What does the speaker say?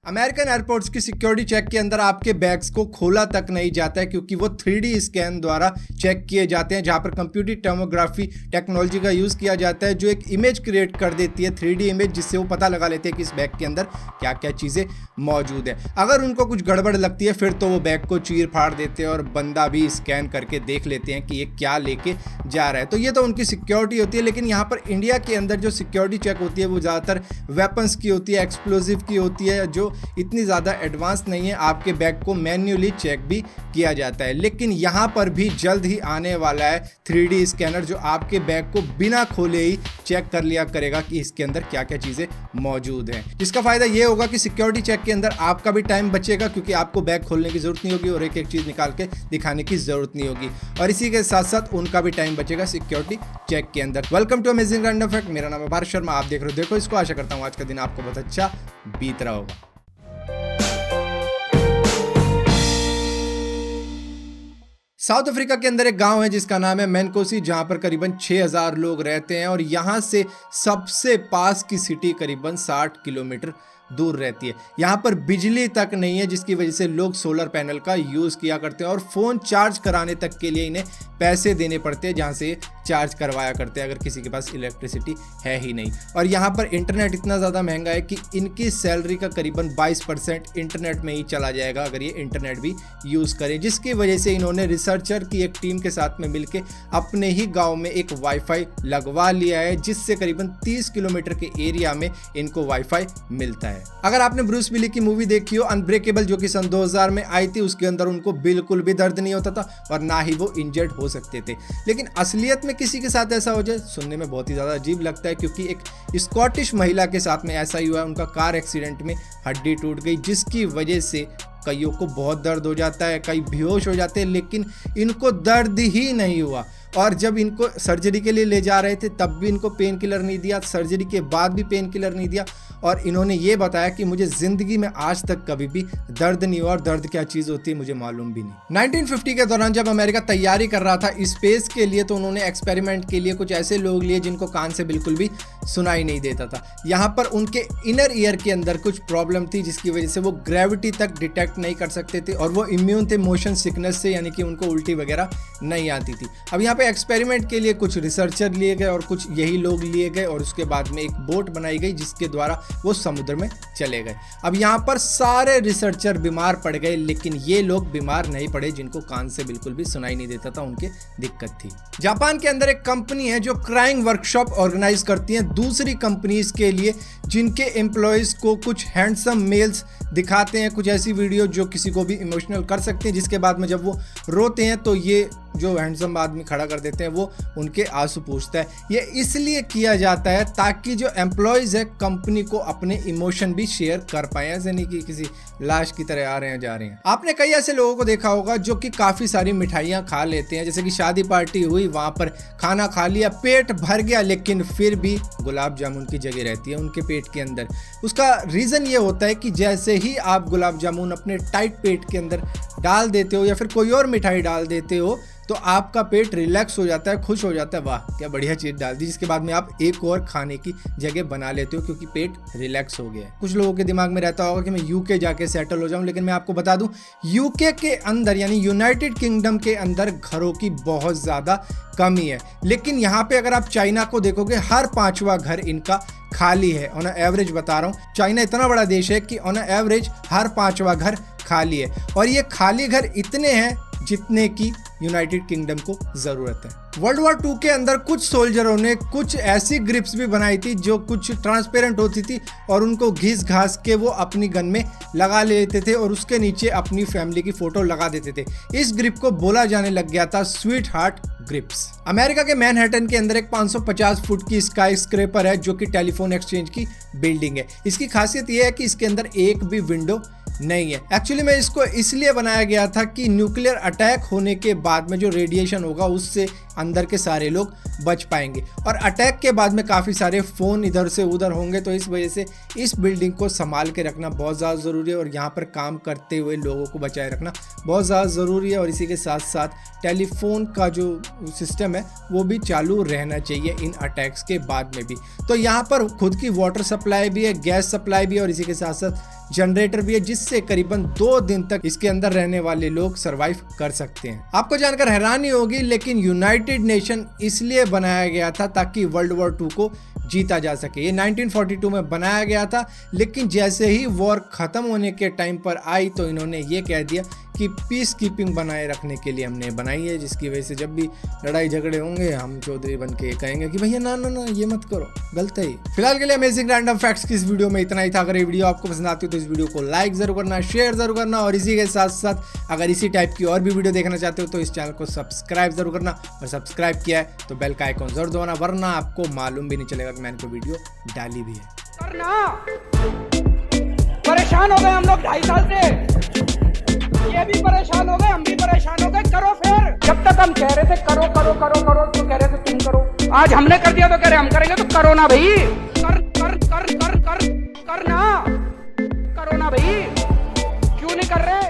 American airports की security check के अंदर आपके बैग्स को खोला तक नहीं जाता है क्योंकि वो 3D स्कैन द्वारा चेक किए जाते हैं, जहां पर कंप्यूटर टोमोग्राफी टेक्नोलॉजी का यूज़ किया जाता है जो एक इमेज क्रिएट कर देती है, 3D इमेज, जिससे वो पता लगा लेते हैं कि इस बैग के अंदर क्या क्या चीज़ें मौजूद है। अगर उनको कुछ गड़बड़ लगती है फिर तो वो बैग को चीर फाड़ देते हैं और बंदा भी स्कैन करके देख लेते हैं कि ये क्या लेके जा रहा है। तो ये तो उनकी सिक्योरिटी होती है। लेकिन यहाँ पर इंडिया के अंदर जो सिक्योरिटी चेक होती है वो ज़्यादातर वेपन्स की होती है, एक्सप्लोजिव की होती है, जो इतनी ज़्यादा एडवांस नहीं है। आपके बैग को मैन्युअली चेक भी किया जाता है। लेकिन यहाँ पर भी जल्द ही आने वाला है 3D स्कैनर जो आपके बैग को बिना खोले ही चेक कर लिया करेगा कि इसके अंदर क्या क्या चीज़ें मौजूद हैं। जिसका फ़ायदा ये होगा कि सिक्योरिटी चेक के अंदर आपका भी टाइम बचेगा क्योंकि आपको बैग खोलने की ज़रूरत नहीं होगी और एक एक चीज़ निकाल के दिखाने की ज़रूरत नहीं होगी, और इसी के साथ साथ उनका भी टाइम बचेगा सिक्योरिटी चेक के अंदर। Welcome to amazing random fact. मेरा नाम है भारत शर्मा, आप देख रहे हो देखो इसको। आशा करता हूँ आज का दिन आपको बहुत अच्छा बीत रहा होगा। साउथ अफ्रीका के अंदर एक गांव है जिसका नाम है मैनकोसी, जहां पर करीबन 6000 लोग रहते हैं और यहां से सबसे पास की सिटी करीबन 60 किलोमीटर दूर रहती है। यहाँ पर बिजली तक नहीं है जिसकी वजह से लोग सोलर पैनल का यूज़ किया करते हैं और फ़ोन चार्ज कराने तक के लिए इन्हें पैसे देने पड़ते हैं, जहाँ से चार्ज करवाया करते हैं अगर किसी के पास इलेक्ट्रिसिटी है ही नहीं। और यहाँ पर इंटरनेट इतना ज़्यादा महंगा है कि इनकी सैलरी का करीबन 22% इंटरनेट में ही चला जाएगा अगर ये इंटरनेट भी यूज़ करें, जिसकी वजह से इन्होंने रिसर्चर की एक टीम के साथ में मिलकर अपने ही गाँव में एक वाईफाई लगवा लिया है, जिससे करीबन 30 किलोमीटर के एरिया में इनको वाईफाई मिलता है। अगर आपने ब्रूस विली की मूवी देखी हो अनब्रेकेबल, जो कि सन 2000 में आई थी, उसके अंदर उनको बिल्कुल भी दर्द नहीं होता था और ना ही वो इंजर्ड हो सकते थे। लेकिन असलियत में किसी के साथ ऐसा हो जाए सुनने में बहुत ही ज़्यादा अजीब लगता है, क्योंकि एक स्कॉटिश महिला के साथ में ऐसा ही हुआ। उनका कार एक्सीडेंट में हड्डी टूट गई, जिसकी वजह से कईयों को बहुत दर्द हो जाता है, कई बेहोश हो जाते हैं, लेकिन इनको दर्द ही नहीं हुआ। और जब इनको सर्जरी के लिए ले जा रहे थे तब भी इनको पेन किलर नहीं दिया, सर्जरी के बाद भी पेन किलर नहीं दिया, और इन्होंने ये बताया कि मुझे ज़िंदगी में आज तक कभी भी दर्द नहीं हुआ और दर्द क्या चीज़ होती है मुझे मालूम भी नहीं। 1950 के दौरान जब अमेरिका तैयारी कर रहा था स्पेस के लिए, तो उन्होंने एक्सपेरिमेंट के लिए कुछ ऐसे लोग लिए जिनको कान से बिल्कुल भी सुनाई नहीं देता था। यहाँ पर उनके इनर ईयर के अंदर कुछ प्रॉब्लम थी जिसकी वजह से वो ग्रेविटी तक डिटेक्ट नहीं कर सकते थे और वो इम्यून थे मोशन सिकनेस से, यानी कि उनको उल्टी वगैरह नहीं आती थी। अब यहाँ पे एक्सपेरिमेंट के लिए कुछ रिसर्चर लिए गए और कुछ यही लोग लिए गए और उसके बाद में एक बोट बनाई गई जिसके द्वारा वो समुद्र में चले गए। अब यहाँ पर सारे रिसर्चर बीमार पड़ गए, लेकिन ये लोग बीमार नहीं पड़े जिनको कान से बिल्कुल भी सुनाई नहीं देता था, उनके दिक्कत थी। जापान के अंदर एक कंपनी है जो क्राइंग वर्कशॉप ऑर्गेनाइज करती है दूसरी कंपनीज के लिए, जिनके एम्प्लॉयज को कुछ हैंडसम मेल्स दिखाते हैं, कुछ ऐसी वीडियो जो किसी को भी इमोशनल कर सकते हैं, जिसके बाद में जब वो रोते हैं तो ये जो हैंडसम आदमी खड़ा कर देते हैं वो उनके आंसू पूछता है। ये इसलिए किया जाता है ताकि जो एम्प्लॉयज़ है कंपनी को अपने इमोशन भी शेयर कर पाए, ऐसे नहीं कि किसी लाश की तरह आ रहे हैं जा रहे हैं। आपने कई ऐसे लोगों को देखा होगा जो कि काफ़ी सारी मिठाइयाँ खा लेते हैं, जैसे कि शादी पार्टी हुई, वहाँ पर खाना खा लिया, पेट भर गया, लेकिन फिर भी गुलाब जामुन की जगह रहती है उनके पेट के अंदर। उसका रीज़न ये होता है कि जैसे ही आप गुलाब जामुन अपने टाइट पेट के अंदर डाल देते हो या फिर कोई और मिठाई डाल देते हो तो आपका पेट रिलैक्स हो जाता है, खुश हो जाता है, वाह क्या बढ़िया चीज़ डाल दी, जिसके बाद में आप एक और खाने की जगह बना लेते हो क्योंकि पेट रिलैक्स हो गया है। कुछ लोगों के दिमाग में रहता होगा कि मैं यूके जाके सेटल हो जाऊं, लेकिन मैं आपको बता दूं यूके के अंदर यानी यूनाइटेड किंगडम के अंदर घरों की बहुत ज़्यादा कमी है। लेकिन यहाँ पे अगर आप चाइना को देखोगे हर 5वां घर इनका खाली है। ऑन एवरेज बता रहा हूँ, चाइना इतना बड़ा देश है कि ऑन एवरेज हर 5वां घर खाली है, और ये खाली घर इतने हैं जितने की यूनाइटेड किंगडम को ज़रूरत है। वर्ल्ड वॉर 2 के अंदर कुछ सोल्जरों ने कुछ ऐसी ग्रिप्स भी बनाई थी जो कुछ ट्रांसपेरेंट होती थी और उनको घिस घास के वो अपनी गन में लगा लेते थे और उसके नीचे अपनी फैमिली की फोटो लगा देते थे। इस ग्रिप को बोला जाने लग गया था स्वीट हार्ट ग्रिप्स। अमेरिका के मैनहट्टन के अंदर एक 550 फुट की स्काई स्क्रेपर है जो कि टेलीफोन एक्सचेंज की बिल्डिंग है। इसकी खासियत यह है कि इसके अंदर एक भी विंडो नहीं है। एक्चुअली में इसको इसलिए बनाया गया था कि न्यूक्लियर अटैक होने के बाद में जो रेडिएशन होगा उससे अंदर के सारे लोग बच पाएंगे, और अटैक के बाद में काफ़ी सारे फ़ोन इधर से उधर होंगे, तो इस वजह से इस बिल्डिंग को संभाल के रखना बहुत ज़्यादा ज़रूरी है और यहाँ पर काम करते हुए लोगों को बचाए रखना बहुत ज़्यादा ज़रूरी है। और इसी के साथ साथ टेलीफोन का जो सिस्टम है वो भी चालू रहना चाहिए इन अटैक्स के बाद में भी। तो यहाँ पर खुद की वाटर सप्लाई भी है, गैस सप्लाई भी है और इसी के साथ साथ जनरेटर भी है, जिससे करीबन 2 दिन तक इसके अंदर रहने वाले लोग सरवाइव कर सकते हैं। आपको जानकर हैरानी होगी, लेकिन यूनाइटेड नेशन इसलिए बनाया गया था ताकि वर्ल्ड वॉर 2 को जीता जा सके। ये 1942 में बनाया गया था, लेकिन जैसे ही वॉर खत्म होने के टाइम पर आई तो इन्होंने ये कह दिया कि पीस कीपिंग बनाए रखने के लिए हमने बनाई है, जिसकी वजह से जब भी लड़ाई झगड़े होंगे हम चौधरी बन के कहेंगे कि भैया ना ना ना ये मत करो, गलत है। फिलहाल के लिए अमेजिंग रैंडम फैक्ट्स की इस वीडियो में इतना ही था। अगर ये वीडियो आपको पसंद आती हो तो इस वीडियो को लाइक जरूर करना, शेयर जरूर करना, और इसी के साथ साथ अगर इसी टाइप की और भी वीडियो देखना चाहते हो तो इस चैनल को सब्सक्राइब जरूर करना, और सब्सक्राइब किया है तो बेल का आइकॉन जरूर दबाना, वरना आपको मालूम भी नहीं चलेगा कि मैंने कोई वीडियो डाली भी है। परेशान हो गए हम लोग 2.5 साल से, ये भी परेशान हो गए, हम भी परेशान हो गए। करो फिर, जब तक हम कह रहे थे करो करो करो करो तो कह रहे थे तुम करो, आज हमने कर दिया तो कह रहे हम करेंगे, तो करो ना भाई, कर कर कर कर कर करना, करो ना भाई, क्यों नहीं कर रहे।